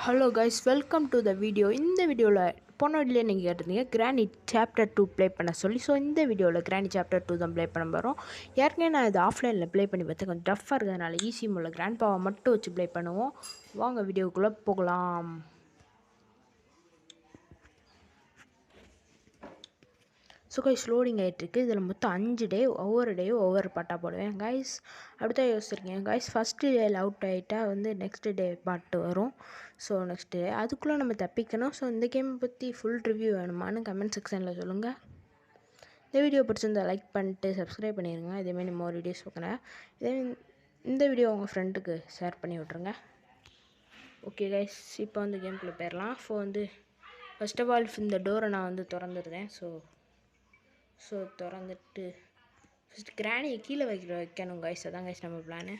Hello guys, welcome to the video. இந்த வீடியோவில் போன வீடியோவில் நீங்கள் கேட்டிருந்தீங்க கிராணி சாப்டர் 2 ப்ளே பண்ண சொல்லி. ஸோ இந்த வீடியோவில் கிராணி சாப்டர் 2 தான் ப்ளே பண்ண போகிறோம். ஏற்கனவே நான் இது ஆஃப்லைனில் ப்ளே பண்ணி பார்த்தேன், கொஞ்சம் டஃப்பாக இருக்கிறதுனால ஈஸி மூலம் கிராண்ட் பாவை மட்டும் வச்சு ப்ளே பண்ணுவோம். வாங்க வீடியோக்குள்ளே போகலாம். ஸோ கைஸ், லோடிங் ஆகிட்டுருக்கு. இதில் மொத்தம் 5 டே, ஒவ்வொரு டேயும் ஒவ்வொரு பாட்டாக போடுவேன் கைஸ். அப்படித்தான் யோசிச்சிருக்கேன் கைஸ். ஃபஸ்ட்டு டேயில் அவுட் ஆகிட்டா நெக்ஸ்ட் டே பாட்டு வரும். ஸோ நெக்ஸ்ட் டே அதுக்குள்ளே நம்ம தப்பிக்கணும். ஸோ இந்த கேமை பற்றி ஃபுல் ரிவ்யூ வேணுமான்னு கமெண்ட் செக்ஷனில் சொல்லுங்கள். இந்த வீடியோ பிடிச்சிருந்தா லைக் பண்ணிட்டு சப்ஸ்கிரைப் பண்ணிடுங்க. இதேமாரி நம்ம ஒரு வீடியோஸ் பார்க்குறேன். இந்த வீடியோ உங்கள் ஃப்ரெண்டுக்கு ஷேர் பண்ணி விட்ருங்க. ஓகே கைஸ், இப்போ கேம்குள்ளே போயிடலாம். ஃபர்ஸ்ட் ஆஃப் ஆல் இந்த டோரை நான் திறந்துடுறேன். ஸோ திறந்துட்டு ஃபஸ்ட்டு கிராணியை கீழே வைக்கணும் கைஸ். அதான் கைஸ் நம்ம பிளானு.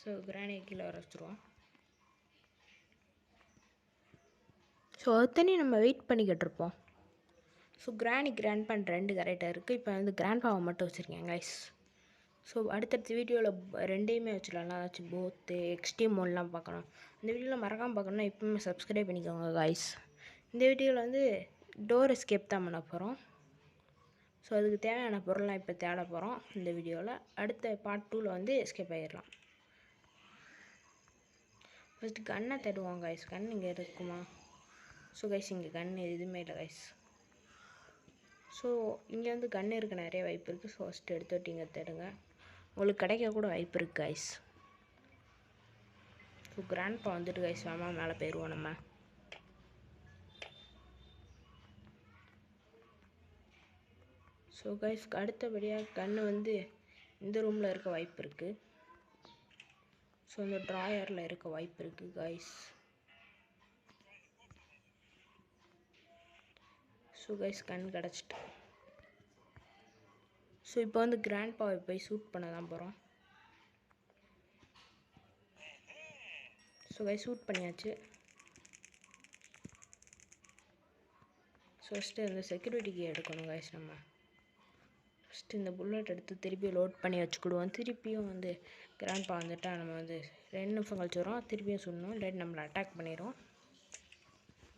ஸோ கிராணியை கீழே வர வச்சுருவோம். ஸோ அதுத்தனையும் நம்ம வெயிட் பண்ணிக்கிட்டு இருப்போம். ஸோ கிராண்ட் பேண்ட் 2 கரெக்டாக இருக்குது. இப்போ கிராண்ட் பாவை மட்டும் வச்சுருக்கேன் கைஸ். ஸோ அடுத்தடுத்த வீடியோவில் ரெண்டையுமே வச்சுக்கலாம். ஏதாச்சும் போத்து எக்ஸ்ட்ரீம் மோட்லாம் பார்க்கணும். இந்த வீடியோவில் மறக்காமல் பார்க்கணுன்னா இப்போவுமே சப்ஸ்கிரைப் பண்ணிக்கோங்க கைஸ். இந்த வீடியோவில் டோர் எஸ்கேப் தான் பண்ண போகிறோம். ஸோ அதுக்கு தேவையான பொருள்லாம் இப்போ தேட போகிறோம். இந்த வீடியோவில் அடுத்த பார்ட் 2ல் எஸ்கேப் ஆகிடலாம். ஃபஸ்ட்டு கன்னை தேடுவோம் கைஸ். கன் இங்கே இருக்குமா? ஸோ கைஸ், இங்கே கன் எதுவுமே இல்லை கைஸ். ஸோ இங்கே கன் இருக்க நிறைய வாய்ப்பு இருக்குது. ஸோ ஃபஸ்ட்டு எடுத்துகிட்டு இங்கே தேடுங்க. உங்களுக்கு கிடைக்க கூட வாய்ப்பு இருக்குது கைஸ். ஸோ கிராண்ட் பா கைஸ், வேமா மேலே போயிடுவோம் நம்ம. ஸோ கைஸ், அடுத்தபடியாக கன்று இந்த ரூமில் இருக்க வாய்ப்பு இருக்குது. ஸோ இந்த ட்ராயரில் இருக்க வாய்ப்பு இருக்குது கைஸ். ஸோ கைஸ், கன் கிடச்சிட்டு. ஸோ இப்போ கிராண்ட் பாவை போய் ஷூட் பண்ண தான் போகிறோம். ஸோ கைஸ், ஷூட் பண்ணியாச்சு. ஸோ ஃபஸ்ட்டு செக்யூரிட்டிக்கு எடுக்கணும் கைஸ். நம்ம ஃபஸ்ட்டு இந்த புல்லட் எடுத்து திருப்பி லோட் பண்ணி வச்சுக்கிடுவோம். திருப்பியும் கிராண்ட் பா நம்ம 2 நிமிஷம் கழிச்சு வரும். திருப்பியும் சொல்லணும், இல்லாட்டி நம்மளை அட்டாக் பண்ணிடும்.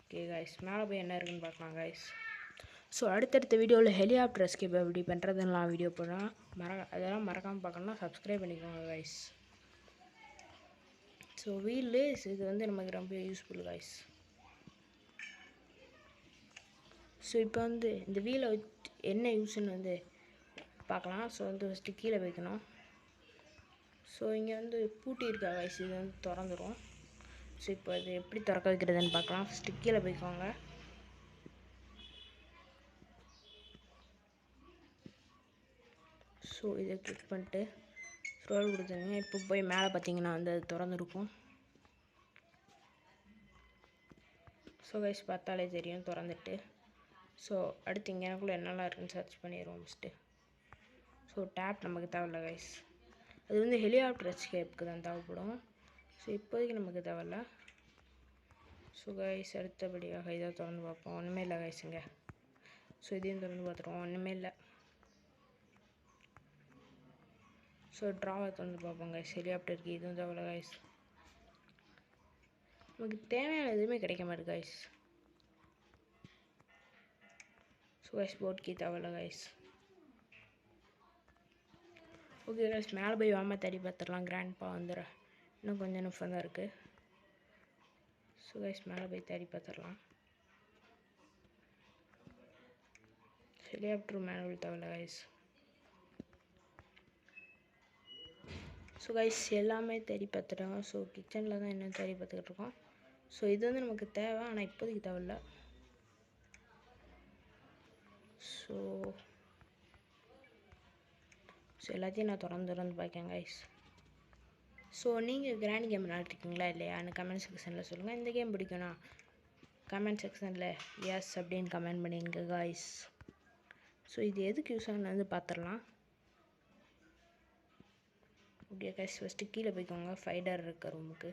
ஓகே கைஸ், மேலே போய் என்ன இருக்குன்னு பார்க்கலாம் கைஸ். ஸோ அடுத்தடுத்த வீடியோவில் ஹெலிகாப்டர் எஸ்கேப் எப்படி பண்ணுறதுலாம் வீடியோ போடுறேன். அதெல்லாம் மறக்காமல் பார்க்கணுன்னா சப்ஸ்கிரைப் பண்ணிக்கோங்க கைஸ். ஸோ வீலு இது நமக்கு ரொம்ப யூஸ்ஃபுல் கைஸ். ஸோ இப்போ இந்த வீலை வச்சு என்ன யூஸ்ன்னு பார்க்கலாம். ஸோ ஃபஸ்ட்டு கீழே வைக்கணும். ஸோ இங்கே பூட்டி இருக்கா கைஸ். இது திறந்துடும். ஸோ இப்போ இது எப்படி திறக்க வைக்கிறதுன்னு பார்க்கலாம். ஃபஸ்ட்டு கீழே போய்க்கோங்க. ஸோ இதை கிளிக் பண்ணிட்டு ஸ்க்ரோல் கொடுத்துருங்க. இப்போ போய் மேலே பார்த்தீங்கன்னா அது திறந்துருக்கும். ஸோ கைஸ், பார்த்தாலே தெரியும் திறந்துட்டு. ஸோ அடுத்து இங்கே எனக்குள்ளே என்னெல்லாம் இருக்குன்னு சர்ச் பண்ணிடுவோம் ஃபஸ்ட்டு. ஸோ டேப் நமக்கு தேவையில்ல கைஸ். அது ஹெலிகாப்டர் எஸ்கேப்புக்கு தான் தேவைப்படும். ஸோ இப்போதைக்கு நமக்கு தேவையில்ல. ஸோ கைஸ், அடுத்தபடியாக இதை திறந்து பார்ப்போம். ஒன்றுமே இல்லை கைஸுங்க. ஸோ இதையும் திறந்து பார்த்துருவோம். ஒன்றுமே இல்லை. ஸோ ட்ராவை திறந்து பார்ப்போம் கைஸ். ஹெலிகாப்டருக்கு இதுவும் தேவையில்ல கைஸ். நமக்கு தேவையான எதுவுமே கிடைக்க மாட்டேது கைஸ். ஸோ கைஸ், போட் கீ தேவையில்ல கைஸ். ஓகே கைஸ், மேலே போய் வாமா தேடி பார்த்துடலாம். கிராண்ட் பா இன்னும் கொஞ்சம் நிமிஷம் தான் இருக்குது. ஸோ கைஸ், மேலே போய் தேடி பார்த்துடலாம். ஹெலிகாப்டர் மேனுவல் தேவையில்ல கைஸ். ஸோ கைஸ், எல்லாமே தேடி பார்த்துட்டோம். ஸோ கிச்சனில் தான் இன்னும் தேடி பார்த்துக்கிட்டு இருக்கோம். ஸோ இது நமக்கு தேவை, ஆனால் இப்போதைக்கு தேவையில்ல. ஸோ எல்லாத்தையும் நான் திறந்து பார்க்கேன் கைஸ். ஸோ நீங்கள் கிராண்ட் கேம் விளையாட்ருக்கீங்களா இல்லையான்னு கமெண்ட் செக்ஷனில் சொல்லுங்கள். இந்த கேம் பிடிக்கும்னா கமெண்ட் செக்ஷனில் எஸ் அப்படின்னு கமெண்ட் பண்ணிடுங்க கைஸ். ஸோ இது எதுக்கு யூஸ் ஆகுன்னு பார்த்துடலாம். ஓகே கைஸ், ஃபஸ்ட்டு கீழே போய்க்கோங்க. ஃபைடர் இருக்க ரூமுக்கு.